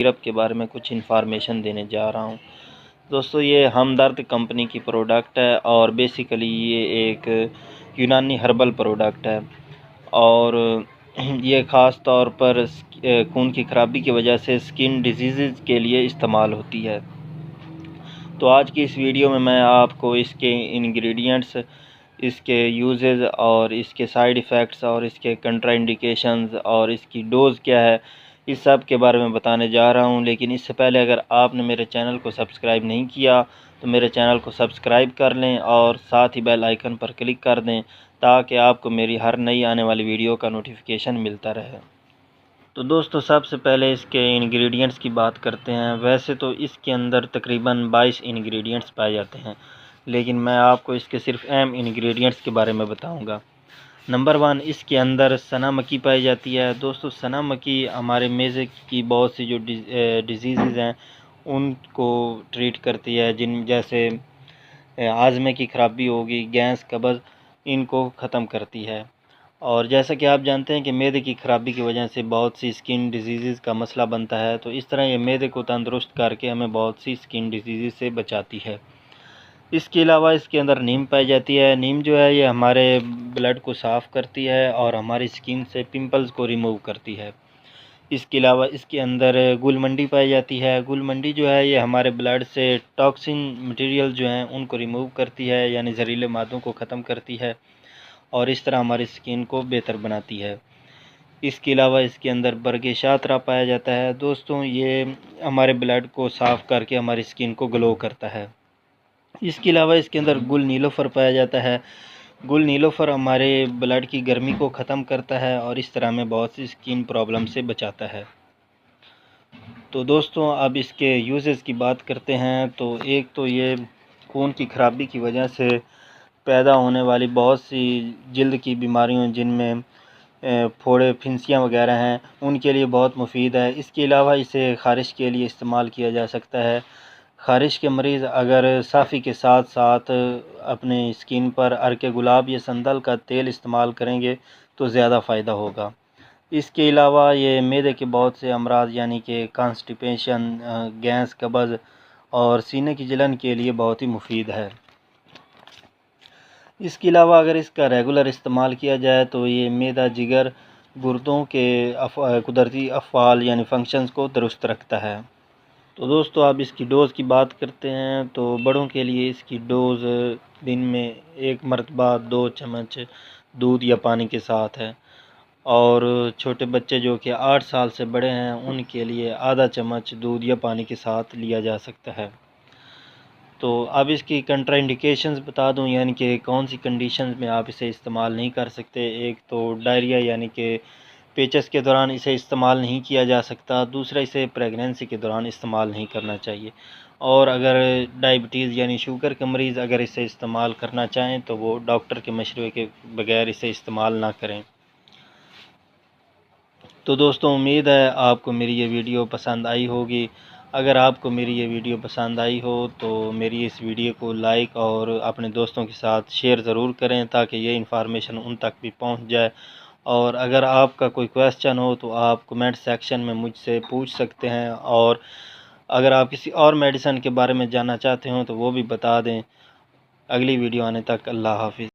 Syrup के बारे में कुछ इन्फॉर्मेशन देने जा रहा हूँ। दोस्तों, ये हमदर्द कंपनी की प्रोडक्ट है और बेसिकली ये एक यूनानी हर्बल प्रोडक्ट है और ये ख़ास तौर पर खून की खराबी की वजह से स्किन डिजीज़ के लिए इस्तेमाल होती है। तो आज की इस वीडियो में मैं आपको इसके इंग्रेडिएंट्स, इसके यूजेस और इसके साइड इफ़ेक्ट्स और इसके कंट्राइंडिकेशंस और इसकी डोज़ क्या है, इस सब के बारे में बताने जा रहा हूं। लेकिन इससे पहले अगर आपने मेरे चैनल को सब्सक्राइब नहीं किया तो मेरे चैनल को सब्सक्राइब कर लें और साथ ही बेल आइकन पर क्लिक कर दें ताकि आपको मेरी हर नई आने वाली वीडियो का नोटिफिकेशन मिलता रहे। तो दोस्तों, सबसे पहले इसके इंग्रेडिएंट्स की बात करते हैं। वैसे तो इसके अंदर तकरीबन 22 इंग्रेडिएंट्स पाए जाते हैं, लेकिन मैं आपको इसके सिर्फ अहम इंग्रेडिएंट्स के बारे में बताऊंगा। नंबर 1, इसके अंदर सना मक्खी पाई जाती है। दोस्तों, सना मक्खी हमारे मेज़े की बहुत सी जो डिजीज़ हैं उनको ट्रीट करती है, जिन जैसे हाजमे की ख़राबी होगी, गैस, कब्ज़, इनको ख़त्म करती है। और जैसा कि आप जानते हैं कि मैदे की ख़राबी की वजह से बहुत सी स्किन डिजीज़ का मसला बनता है, तो इस तरह ये मैदे को तंदुरुस्त करके हमें बहुत सी स्किन डिजीज़ से बचाती है। इसके अलावा इसके अंदर नीम पाई जाती है। नीम जो है ये हमारे ब्लड को साफ़ करती है और हमारी स्किन से पिंपल्स को रिमूव करती है। इसके अलावा इसके अंदर गुलमंडी पाई जाती है। गुलमंडी जो है ये हमारे ब्लड से टॉक्सिन मटेरियल जो हैं उनको रिमूव करती है, यानी जहरीले मादों को ख़त्म करती है और इस तरह हमारी स्किन को बेहतर बनाती है। इसके अलावा इसके अंदर बरगे शातरा पाया जाता है। दोस्तों, ये हमारे ब्लड को साफ़ करके हमारी स्किन को ग्लो करता है। इसके अलावा इसके अंदर गुल नीलोफ़र पाया जाता है। गुल नीलोफ़र हमारे ब्लड की गर्मी को ख़त्म करता है और इस तरह हमें बहुत सी स्किन प्रॉब्लम से बचाता है। तो दोस्तों, अब इसके यूजेस की बात करते हैं। तो एक तो ये खून की खराबी की वजह से पैदा होने वाली बहुत सी जल्द की बीमारियों, जिनमें फोड़े, फिंसियाँ वगैरह हैं, उनके लिए बहुत मुफीद है। इसके अलावा इसे ख़ारिश के लिए इस्तेमाल किया जा सकता है। ख़ारिश के मरीज़ अगर साफ़ी के साथ साथ अपने स्किन पर अर्क गुलाब या संदल का तेल इस्तेमाल करेंगे तो ज़्यादा फ़ायदा होगा। इसके अलावा ये मैदे के बहुत से अमराज़ यानी कि कॉन्स्टिपेशन, गैस, कब्ज़ और सीने की जलन के लिए बहुत ही मुफीद है। इसके अलावा अगर इसका रेगुलर इस्तेमाल किया जाए तो ये मैदा, जिगर, गुर्दों के कुदरती अफ़आल यानी फ़ंक्शंस को दुरुस्त रखता है। तो दोस्तों, अब इसकी डोज़ की बात करते हैं। तो बड़ों के लिए इसकी डोज़ दिन में 1 मरतबा 2 चम्मच दूध या पानी के साथ है और छोटे बच्चे जो कि 8 साल से बड़े हैं उनके लिए आधा चम्मच दूध या पानी के साथ लिया जा सकता है। तो अब इसकी कंट्राइंडिकेशंस बता दूं, यानी कि कौन सी कंडीशंस में आप इसे इस्तेमाल नहीं कर सकते। एक तो डायरिया यानी कि पेचस के दौरान इसे इस्तेमाल नहीं किया जा सकता। दूसरा, इसे प्रेगनेंसी के दौरान इस्तेमाल नहीं करना चाहिए। और अगर डायबिटीज़ यानी शुगर के मरीज़ अगर इसे इस्तेमाल करना चाहें तो वो डॉक्टर के मशवरे के बगैर इसे इस्तेमाल ना करें। तो दोस्तों, उम्मीद है आपको मेरी ये वीडियो पसंद आई होगी। अगर आपको मेरी ये वीडियो पसंद आई हो तो मेरी इस वीडियो को लाइक और अपने दोस्तों के साथ शेयर ज़रूर करें ताकि ये इन्फॉर्मेशन उन तक भी पहुंच जाए। और अगर आपका कोई क्वेश्चन हो तो आप कमेंट सेक्शन में मुझसे पूछ सकते हैं, और अगर आप किसी और मेडिसिन के बारे में जानना चाहते हो तो वो भी बता दें। अगली वीडियो आने तक अल्लाह हाफ़िज़।